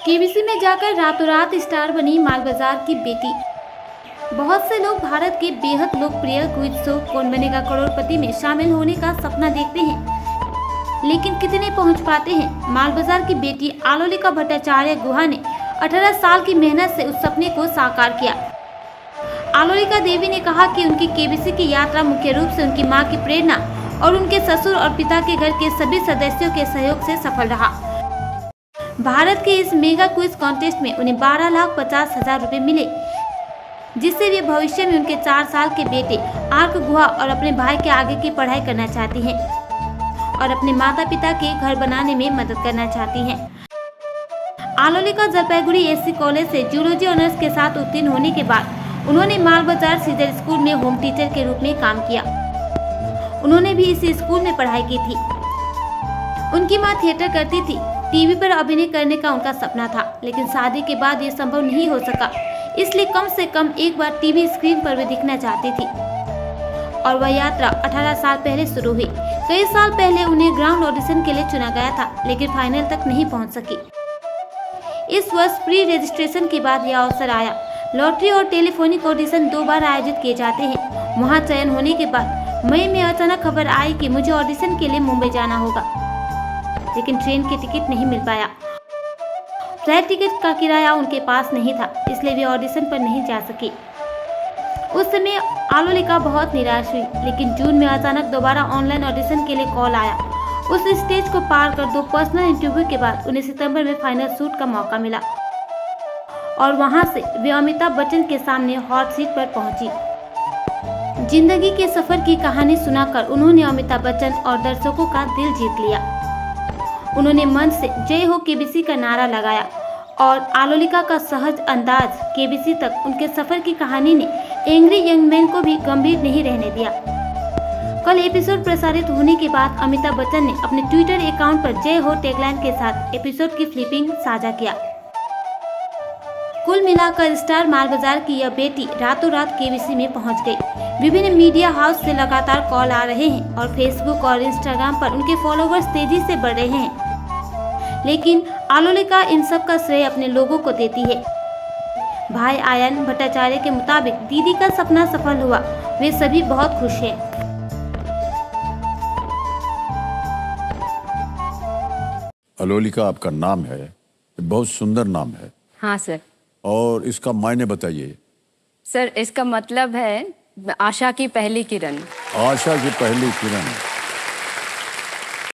KBC में जाकर रातों रात स्टार बनी मालबाजार की बेटी। बहुत से लोग भारत के बेहद लोकप्रिय क्विज शो कौन बनेगा करोड़पति में शामिल होने का सपना देखते हैं, लेकिन कितने पहुंच पाते हैं। मालबाजार की बेटी आलोलिका भट्टाचार्य गुहा ने 18 साल की मेहनत से उस सपने को साकार किया। आलोलिका देवी ने कहा कि उनकी केबीसी की यात्रा मुख्य रूप से उनकी मां की प्रेरणा और उनके ससुर और पिता के घर के सभी सदस्यों के सहयोग से सफल रहा। भारत के इस मेगा क्विज कॉन्टेस्ट में उन्हें 12,50,000 रुपए मिले, जिससे वे भविष्य में उनके 4 साल के बेटे आर्क गुहा और अपने भाई के आगे की पढ़ाई करना चाहती हैं और अपने माता पिता के घर बनाने में मदद करना चाहती हैं। आलोलिका जलपाईगुड़ी एससी कॉलेज से जूलॉजी ऑनर्स के साथ उत्तीर्ण होने के बाद उन्होंने मालबाजार सीजर स्कूल में होम टीचर के रूप में काम किया। उन्होंने भी इसी स्कूल में पढ़ाई की थी। उनकी मां थिएटर करती थी। टीवी पर अभिनय करने का उनका सपना था, लेकिन शादी के बाद ये संभव नहीं हो सका, इसलिए कम से कम एक बार टीवी स्क्रीन पर वे दिखना चाहती थी और वह यात्रा 18 साल पहले शुरू हुई। कई साल पहले उन्हें ग्राउंड ऑडिशन के लिए चुना गया था, लेकिन फाइनल तक नहीं पहुंच सकी। इस वर्ष प्री रजिस्ट्रेशन के बाद यह अवसर आया। लॉटरी और टेलीफोनिक ऑडिशन 2 बार आयोजित किए जाते हैं। वहां चयन होने के बाद मई में अचानक खबर आई कि मुझे ऑडिशन के लिए मुंबई जाना होगा, लेकिन ट्रेन की टिकट नहीं मिल पाया। फ्लाइट टिकट का किराया उनके पास नहीं था, इसलिए वे ऑडिशन पर नहीं जा सकी। उस समय आलोलिका बहुत निराश हुई, लेकिन जून में अचानक दोबारा ऑनलाइन ऑडिशन के लिए कॉल आया। उस स्टेज को पार कर 2 पर्सनल इंटरव्यू के बाद उन्हें सितंबर में फाइनल शूट का मौका मिला और वहां से वे अमिताभ बच्चन के सामने हॉट सीट पर पहुंची। जिंदगी के सफर की कहानी सुनाकर उन्होंने अमिताभ बच्चन और दर्शकों का दिल जीत लिया। उन्होंने मंच से जय हो केबीसी का नारा लगाया और आलोलिका का सहज अंदाज केबीसी तक उनके सफर की कहानी ने एंग्री यंग मैन को भी गंभीर नहीं रहने दिया। कल एपिसोड प्रसारित होने के बाद अमिताभ बच्चन ने अपने ट्विटर अकाउंट पर जय हो टैगलाइन के साथ एपिसोड की क्लिपिंग साझा किया। कुल मिलाकर स्टार मालबाजार की यह बेटी रातों रात केबीसी में पहुंच गई। विभिन्न मीडिया हाउस से लगातार कॉल आ रहे हैं और फेसबुक और इंस्टाग्राम पर उनके फॉलोवर्स तेजी से बढ़ रहे हैं, लेकिन आलोलिका इन सब का श्रेय अपने लोगों को देती है। भाई आयन भट्टाचार्य के मुताबिक दीदी का सपना सफल हुआ, वे सभी बहुत खुश हैं। आलोलिका आपका नाम है, बहुत सुंदर नाम है। हाँ सर। और इसका मायने बताइए। सर इसका मतलब है आशा की पहली किरण। आशा की पहली किरण।